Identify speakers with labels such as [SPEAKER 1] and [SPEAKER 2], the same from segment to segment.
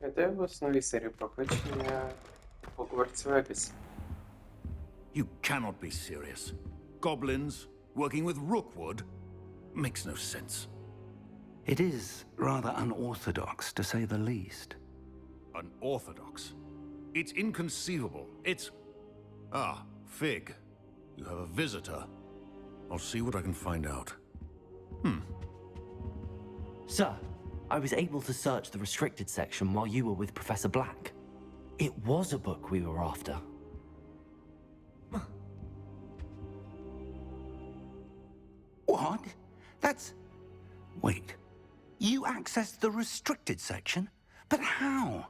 [SPEAKER 1] Це в основі серії проходження Hogwarts Legacy.
[SPEAKER 2] You cannot be serious. Goblins working with Rookwood makes no sense.
[SPEAKER 3] It is rather unorthodox, to say the least.
[SPEAKER 2] Unorthodox. It's inconceivable. It's... Ah, Fig. You have a visitor. I'll see what I can find out.
[SPEAKER 4] Sir, I was able to search the restricted section while you were with Professor Black. It was a book we were after.
[SPEAKER 3] What? That's... Wait. You accessed the restricted section? But how?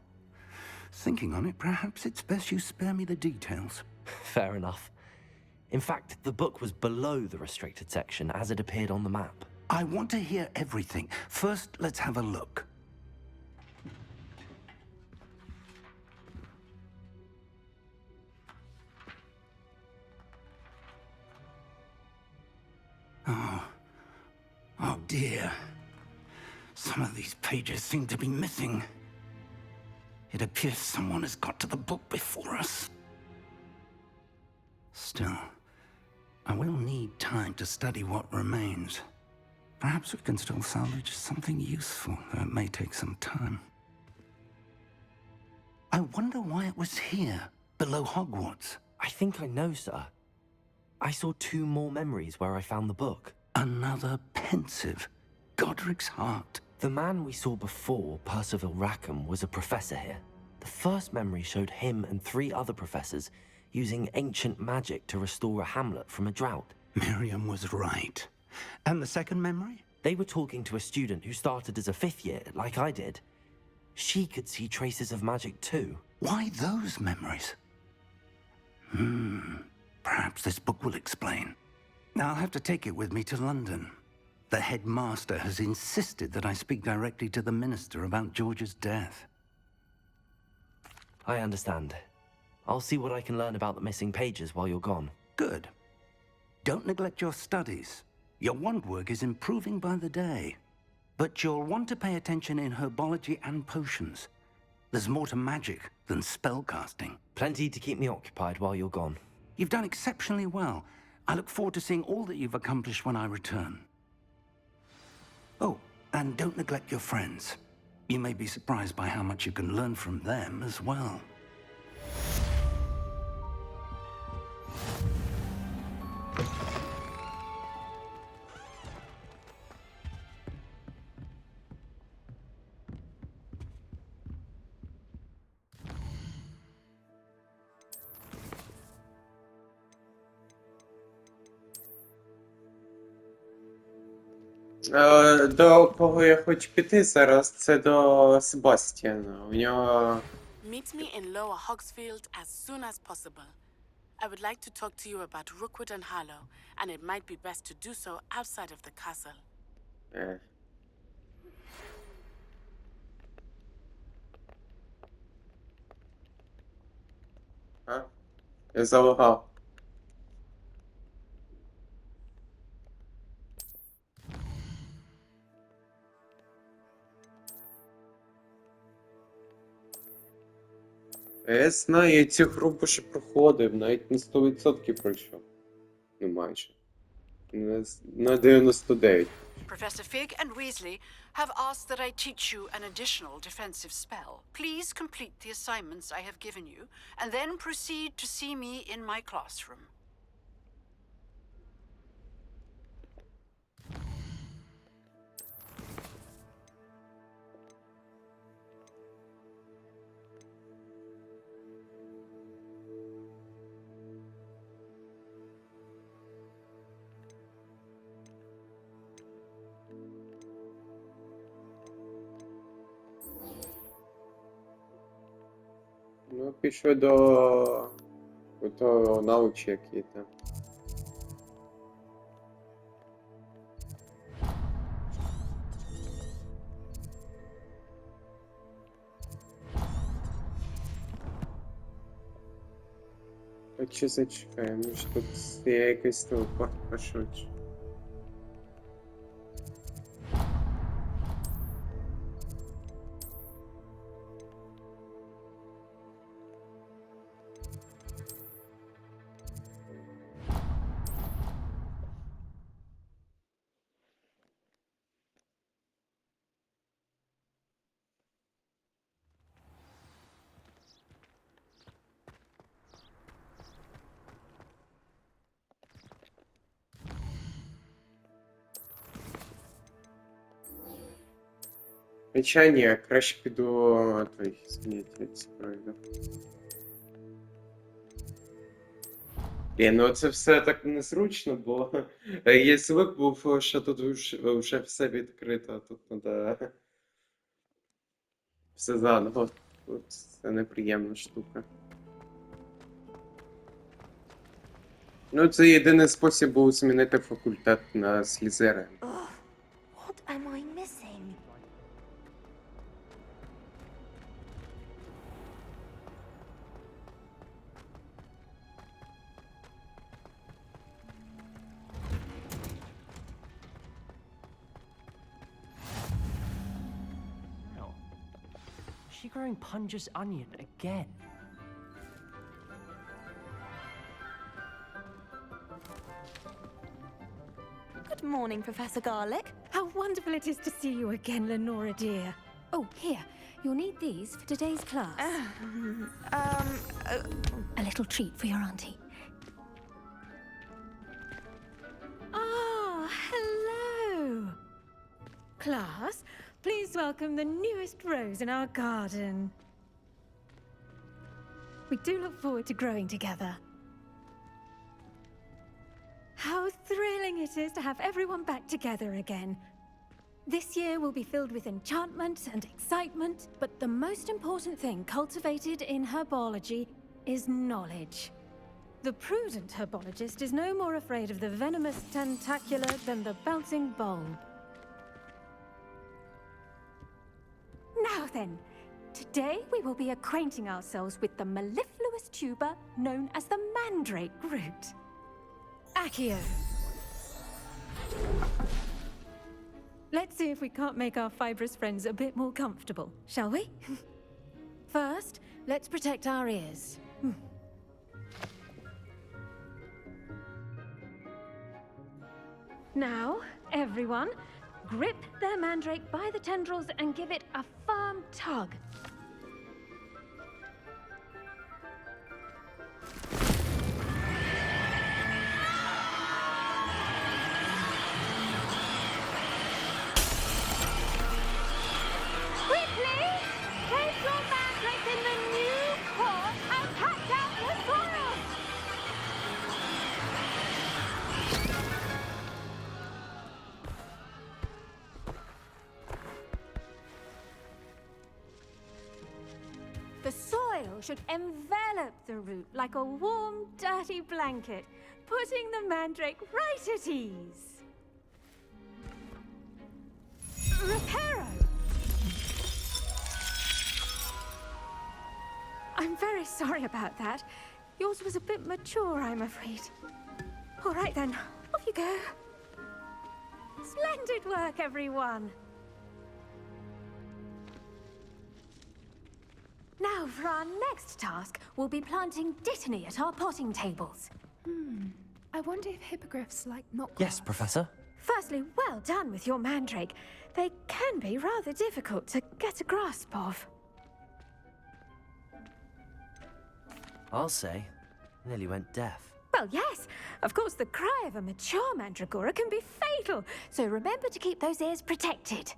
[SPEAKER 3] Thinking on it, perhaps it's best you spare me the details.
[SPEAKER 4] Fair enough. In fact, the book was below the restricted section as it appeared on the map.
[SPEAKER 3] I want to hear everything. First, let's have a look. Oh dear. Some of these pages seem to be missing. It appears someone has got to the book before us. Still, I will need time to study what remains. Perhaps we can still salvage something useful, though it may take some time. I wonder why it was here, below Hogwarts.
[SPEAKER 4] I think I know, sir. I saw 2 more memories where I found the book.
[SPEAKER 3] Another pensive. Godric's heart.
[SPEAKER 4] The man we saw before, Percival Rackham, was a professor here. The first memory showed him and 3 other professors using ancient magic to restore a hamlet from a drought.
[SPEAKER 3] Miriam was right. And the second memory?
[SPEAKER 4] They were talking to a student who started as a 5th year, like I did. She could see traces of magic too.
[SPEAKER 3] Why those memories? Perhaps this book will explain. I'll have to take it with me to London. The headmaster has insisted that I speak directly to the minister about George's death.
[SPEAKER 4] I understand. I'll see what I can learn about the missing pages while you're gone.
[SPEAKER 3] Good. Don't neglect your studies. Your wand work is improving by the day. But you'll want to pay attention in herbology and potions. There's more to magic than spellcasting.
[SPEAKER 4] Plenty to keep me occupied while you're gone.
[SPEAKER 3] You've done exceptionally well. I look forward to seeing all that you've accomplished when I return. Oh, and don't neglect your friends. You may be surprised by how much you can learn from them as well.
[SPEAKER 1] До кого я хочу піти зараз, це до Себастьяна. У нього...
[SPEAKER 5] Meet me in Lower Hogsfield as soon as possible. I would like to talk to you about Rookwood and Harlow, and it might be best to do so outside of the castle.
[SPEAKER 1] Я залагав. Я знаю, я цю групу ще проходив, навіть на 100% пройшов. Ну майже. На 99.
[SPEAKER 6] Professor Fig and Weasley have asked that I teach you an additional defensive spell. Please complete the assignments I have given you, and then proceed to see me in my classroom.
[SPEAKER 1] Ну, пішли до того научі, який там. От що зачекаємо, може тут є якийсь телепорт пошвидше. Хоча ні, краще піду той змінити пройду. Ну це все так незручно, бо я звик був, що тут вже все відкрито, а тут треба все заново. Тут це неприємна штука. Ну, це єдиний спосіб був змінити факультет на Слізерин.
[SPEAKER 7] What am I missing?
[SPEAKER 8] Wow. Is she growing Punja's onion again?
[SPEAKER 7] Good morning, Professor Garlic.
[SPEAKER 9] How wonderful it is to see you again, Lenora dear. Oh, here, you'll need these for today's class. A little treat for your auntie. Ah, hello. Class, please welcome the newest rose in our garden. We do look forward to growing together. How thrilling it is to have everyone back together again. This year will be filled with enchantment and excitement, but the most important thing cultivated in herbology is knowledge. The prudent herbologist is no more afraid of the venomous tentacular than the bouncing bulb. Now then, today we will be acquainting ourselves with the mellifluous tuber known as the mandrake root. Accio. Let's see if we can't make our fibrous friends a bit more comfortable, shall we? First, let's protect our ears. Now, everyone, grip their mandrake by the tendrils and give it a firm tug. Quickly! Place your mandrake in the new pot and patch out the soil! The soil should envelop the root like a warm, dirty blanket, putting the mandrake right at ease. Reparo! I'm very sorry about that. Yours was a bit mature, I'm afraid. All right then, off you go. Splendid work, everyone. Now, for our next task, we'll be planting dittany at our potting tables.
[SPEAKER 10] I wonder if hippogriffs like knotgrass.
[SPEAKER 4] Yes, Professor.
[SPEAKER 9] Firstly, well done with your mandrake. They can be rather difficult to get a grasp of.
[SPEAKER 4] I'll say. Nearly went deaf.
[SPEAKER 9] Well, yes. Of course, the cry of a mature mandragora can be fatal, so remember to keep those ears protected.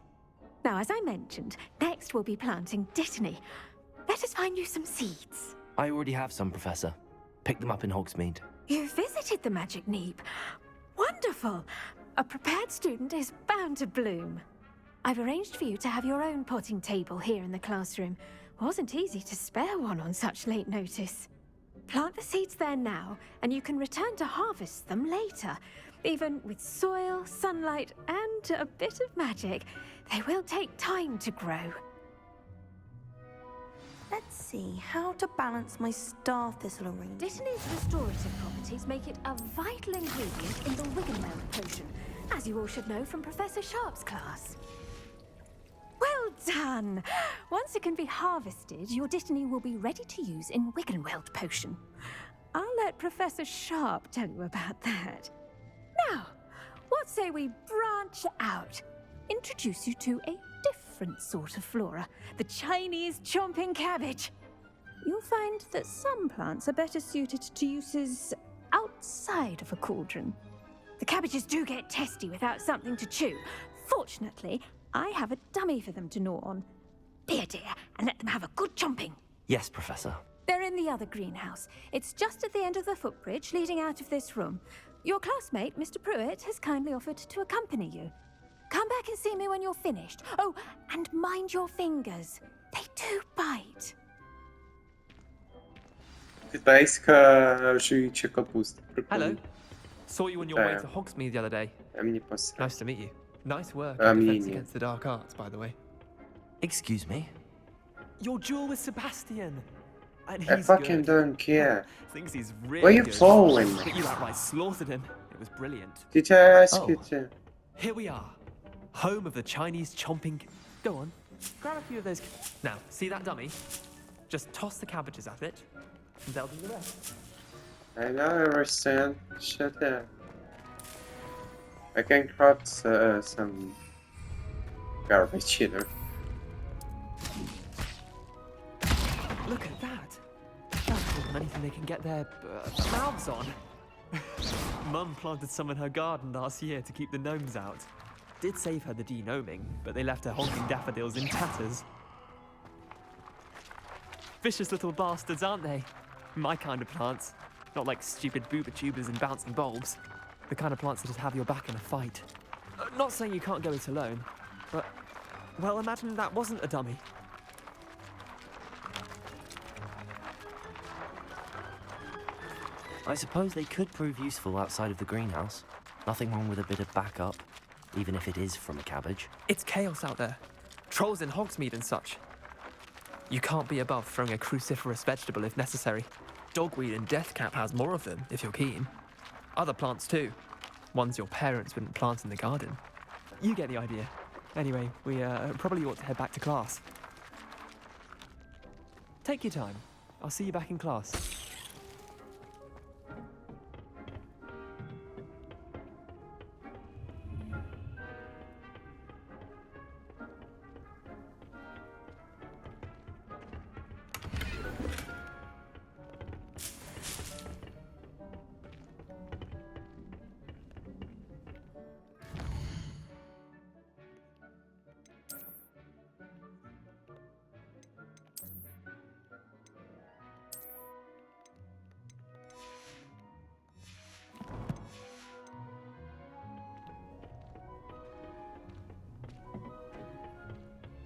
[SPEAKER 9] Now, as I mentioned, next we'll be planting dittany. Let us find you some seeds.
[SPEAKER 4] I already have some, Professor. Picked them up in Hogsmeade.
[SPEAKER 9] You visited the Magic Neep. Wonderful. A prepared student is bound to bloom. I've arranged for you to have your own potting table here in the classroom. Wasn't easy to spare one on such late notice. Plant the seeds there now, and you can return to harvest them later. Even with soil, sunlight, and a bit of magic, they will take time to grow.
[SPEAKER 7] Let's see how to balance my star thistle arrangement.
[SPEAKER 9] Dittany's restorative properties make it a vital ingredient in the Wiggenweld potion, as you all should know from Professor Sharp's class. Well done! Once it can be harvested, your dittany will be ready to use in Wiggenweld potion. I'll let Professor Sharp tell you about that. Now, what say we branch out? Introduce you to a different sort of flora, the Chinese chomping cabbage. You'll find that some plants are better suited to uses outside of a cauldron. The cabbages do get testy without something to chew. Fortunately, I have a dummy for them to gnaw on. Here, dear, and let them have a good chomping.
[SPEAKER 4] Yes, Professor.
[SPEAKER 9] They're in the other greenhouse. It's just at the end of the footbridge leading out of this room. Your classmate, Mr. Pruitt, has kindly offered to accompany you. Come back and see me when you're finished. Oh, and mind your fingers. They do bite.
[SPEAKER 1] Китайська жуюча капуста. Прикольно.
[SPEAKER 11] Hello. Saw you on your way to Hogsmeade the other day.
[SPEAKER 1] А мені посрать.
[SPEAKER 11] Nice to meet you. Nice work
[SPEAKER 1] I
[SPEAKER 11] in
[SPEAKER 1] mean,
[SPEAKER 11] Defense
[SPEAKER 1] yeah.
[SPEAKER 11] Against the Dark Arts, by the way.
[SPEAKER 4] Excuse me?
[SPEAKER 11] Your duel with Sebastian. And
[SPEAKER 1] I
[SPEAKER 11] he's
[SPEAKER 1] fucking
[SPEAKER 11] good.
[SPEAKER 1] don't care.
[SPEAKER 11] Thinks he's really
[SPEAKER 1] Why are you
[SPEAKER 11] good.
[SPEAKER 1] following me?
[SPEAKER 11] But you outright slaughtered him. It was brilliant.
[SPEAKER 1] Дитячки.
[SPEAKER 11] Here we are. Home of the Chinese chomping... Go on. Grab a few of those... Now, see that dummy? Just toss the cabbages at it, and they'll do the rest.
[SPEAKER 1] I know, I understand. Shut up. I can craft some garbage, you know.
[SPEAKER 11] Look at that. That's more than anything they can get their mouths on. Mum planted some in her garden last year to keep the gnomes out. Did save her the de-gnoming, but they left her honking daffodils in tatters. Vicious little bastards, aren't they? My kind of plants. Not like stupid booba tubers and bouncing bulbs. The kind of plants that just have your back in a fight. Not saying you can't go it alone, but... Well, imagine that wasn't a dummy.
[SPEAKER 4] I suppose they could prove useful outside of the greenhouse. Nothing wrong with a bit of backup, even if it is from a cabbage.
[SPEAKER 11] It's chaos out there. Trolls in Hogsmeade and such. You can't be above throwing a cruciferous vegetable if necessary. Dogweed and deathcap has more of them, if you're keen. Other plants too. Ones your parents wouldn't plant in the garden. You get the idea. Anyway, we probably ought to head back to class. Take your time. I'll see you back in class.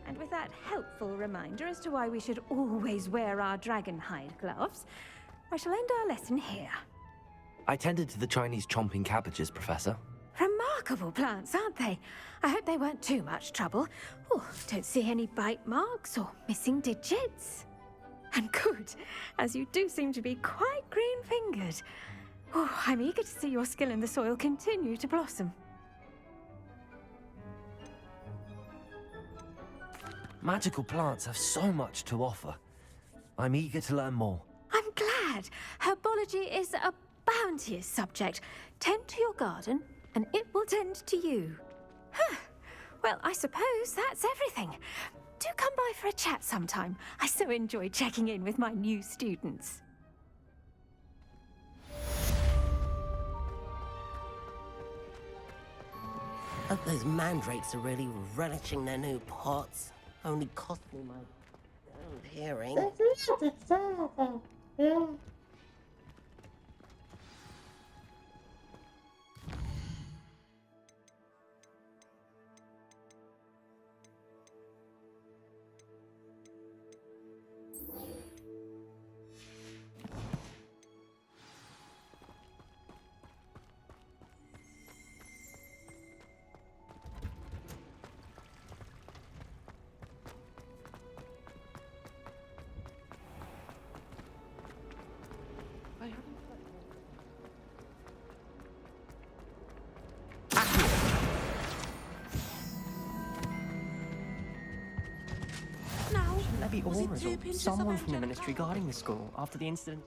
[SPEAKER 9] And with that helpful reminder as to why we should always wear our dragon hide gloves, I shall end our lesson here.
[SPEAKER 4] I tended to the Chinese chomping cabbages, Professor.
[SPEAKER 9] Remarkable plants, aren't they? I hope they weren't too much trouble. Oh, don't see any bite marks or missing digits. And good, as you do seem to be quite green-fingered. Oh, I'm eager to see your skill in the soil continue to blossom.
[SPEAKER 4] Magical plants have so much to offer. I'm eager to learn more.
[SPEAKER 9] I'm glad. Herbology is a bounteous subject. Tend to your garden, and it will tend to you. Huh. Well, I suppose that's everything. Do come by for a chat sometime. I so enjoy checking in with my new students.
[SPEAKER 12] Hope those mandrakes are really relishing their new pots. Only cost me my damned hearing.
[SPEAKER 8] Levy orders or someone from the ministry guarding the school after the incident.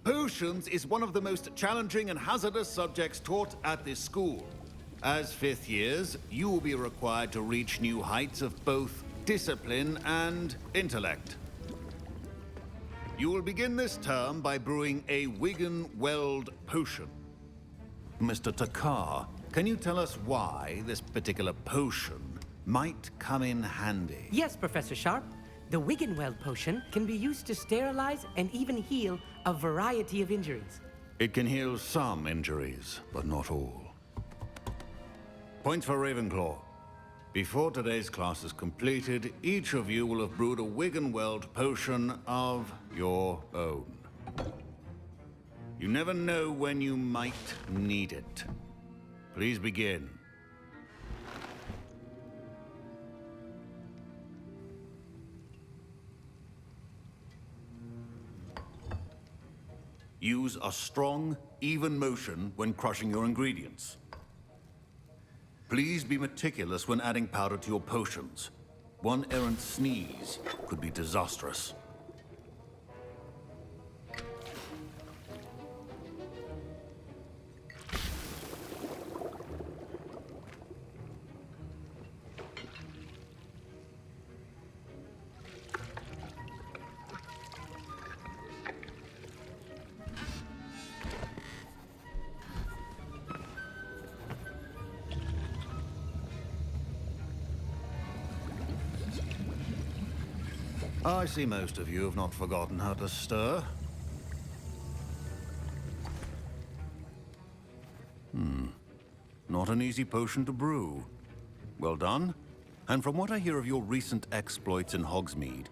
[SPEAKER 2] Potions is one of the most challenging and hazardous subjects taught at this school. As fifth years, you will be required to reach new heights of both discipline and intellect. You will begin this term by brewing a Wigan Weld potion. Mr. Takar, can you tell us why this particular potion might come in handy?
[SPEAKER 13] Yes, Professor Sharp. The Wiggenweld potion can be used to sterilize and even heal a variety of injuries.
[SPEAKER 2] It can heal some injuries, but not all. Points for Ravenclaw. Before today's class is completed, each of you will have brewed a Wiggenweld potion of your own. You never know when you might need it. Please begin. Use a strong, even motion when crushing your ingredients. Please be meticulous when adding powder to your potions. One errant sneeze could be disastrous. I see most of you have not forgotten how to stir. Not an easy potion to brew. Well done. And from what I hear of your recent exploits in Hogsmeade,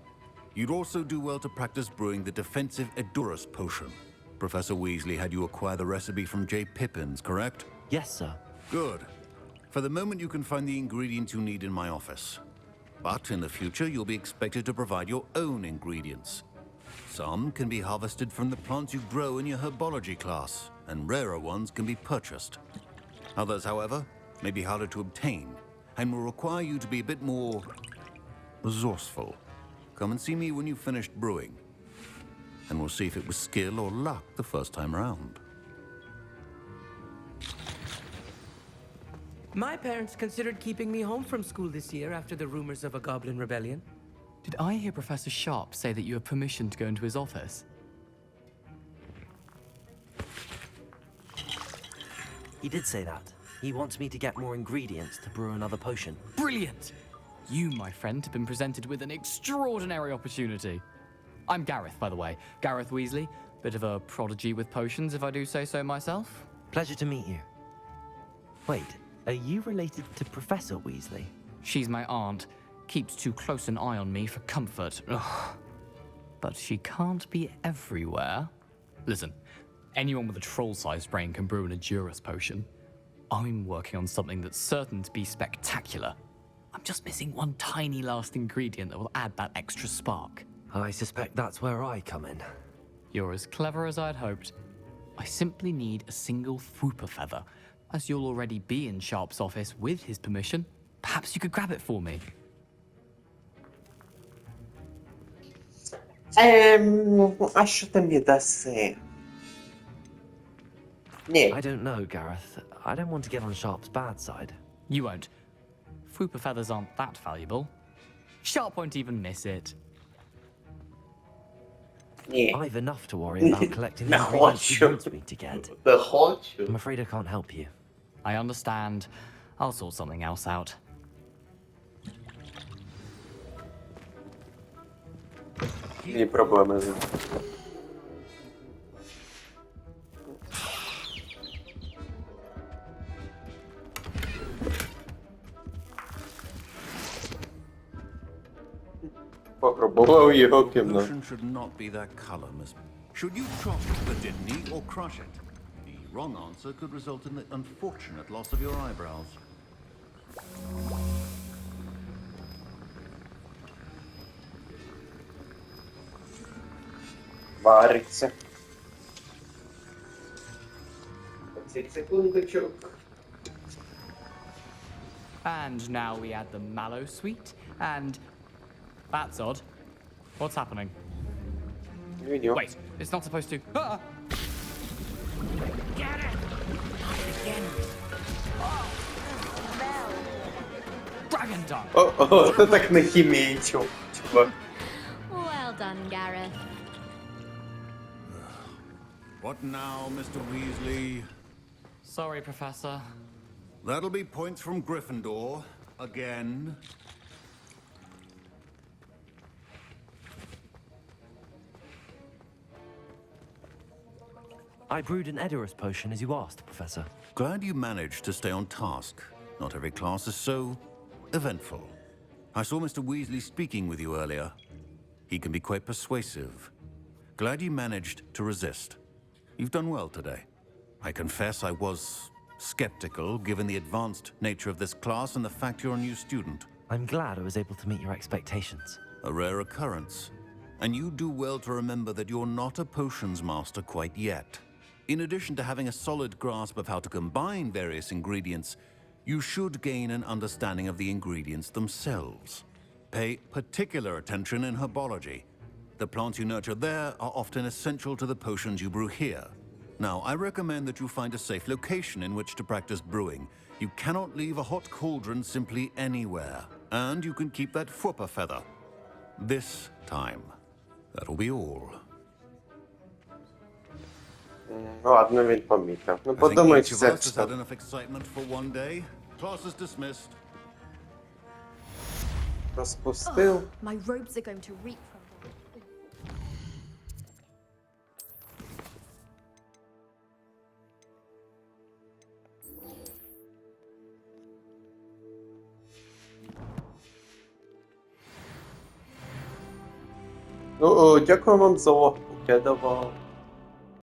[SPEAKER 2] you'd also do well to practice brewing the defensive Edurus potion. Professor Weasley had you acquire the recipe from J. Pippins, correct?
[SPEAKER 4] Yes, sir.
[SPEAKER 2] Good. For the moment, you can find the ingredients you need in my office. But in the future, you'll be expected to provide your own ingredients. Some can be harvested from the plants you grow in your herbology class, and rarer ones can be purchased. Others, however, may be harder to obtain, and will require you to be a bit more resourceful. Come and see me when you've finished brewing, and we'll see if it was skill or luck the first time round.
[SPEAKER 13] My parents considered keeping me home from school this year after the rumors of a goblin rebellion.
[SPEAKER 11] Did I hear Professor Sharp say that you have permission to go into his office?
[SPEAKER 4] He did say that. He wants me to get more ingredients to brew another potion.
[SPEAKER 11] Brilliant! You, my friend, have been presented with an extraordinary opportunity. I'm Gareth, by the way. Gareth Weasley. Bit of a prodigy with potions, if I do say so myself.
[SPEAKER 4] Pleasure to meet you. Wait, are you related to Professor Weasley?
[SPEAKER 11] She's my aunt. Keeps too close an eye on me for comfort. Ugh. But she can't be everywhere. Listen, anyone with a troll-sized brain can brew an Edurus potion. I'm working on something that's certain to be spectacular. I'm just missing one tiny last ingredient that will add that extra spark.
[SPEAKER 4] I suspect that's where I come in.
[SPEAKER 11] You're as clever as I'd hoped. I simply need a single Fwooper feather. As you'll already be in Sharp's office with his permission, perhaps you could grab it for me.
[SPEAKER 1] А що ти мені даси? Ні.
[SPEAKER 4] I don't know, Gareth. I don't want to get on Sharp's bad side.
[SPEAKER 11] You won't. Fwooper feathers aren't that valuable. Sharp won't even miss it.
[SPEAKER 1] Ні.
[SPEAKER 4] I've enough to worry about collecting the
[SPEAKER 1] Не
[SPEAKER 4] ingredients he
[SPEAKER 1] хочу.
[SPEAKER 4] wants me to get.
[SPEAKER 1] Не хочу.
[SPEAKER 4] I'm afraid I can't help you.
[SPEAKER 11] I understand. I'll sort something else out.
[SPEAKER 1] Ні проблеми з ним. Попробував його кимно.
[SPEAKER 2] Potion should not be that color, Miss. Should you chop the didn't or crush it? The wrong answer could result in the unfortunate loss of your eyebrows.
[SPEAKER 1] Вариться. 10 секундочок.
[SPEAKER 11] And now we add the mallow sweet, and... That's odd. What's happening? Wait, it's not supposed to... Ah!
[SPEAKER 13] Get it! Again.
[SPEAKER 11] Dragon tongue!
[SPEAKER 1] О, ти так не хімічив, чувак.
[SPEAKER 9] Well done, Gareth.
[SPEAKER 2] What now, Mr. Weasley?
[SPEAKER 14] Sorry, Professor.
[SPEAKER 2] That'll be points from Gryffindor. Again.
[SPEAKER 4] I brewed an Edorus potion as you asked, Professor.
[SPEAKER 2] Glad you managed to stay on task. Not every class is so eventful. I saw Mr. Weasley speaking with you earlier. He can be quite persuasive. Glad you managed to resist. You've done well today. I confess I was skeptical, given the advanced nature of this class and the fact you're a new student.
[SPEAKER 4] I'm glad I was able to meet your expectations.
[SPEAKER 2] A rare occurrence. And you do well to remember that you're not a potions master quite yet. In addition to having a solid grasp of how to combine various ingredients, you should gain an understanding of the ingredients themselves. Pay particular attention in herbology. The plants you nurture there are often essential to the potions you brew here. Now, I recommend that you find a safe location in which to practice brewing. You cannot leave a hot cauldron simply anywhere. And you can keep that Fwooper feather. This time. That'll be all.
[SPEAKER 1] Ладно, він помітив. Ну,
[SPEAKER 2] I think
[SPEAKER 1] подумай,
[SPEAKER 2] each of
[SPEAKER 1] все
[SPEAKER 2] us has had
[SPEAKER 1] читав.
[SPEAKER 2] enough excitement for one day. Class is dismissed.
[SPEAKER 1] Розпустив.
[SPEAKER 9] My robes are going to reek from them.
[SPEAKER 1] Ну, дякую вам за огляд. Я давав.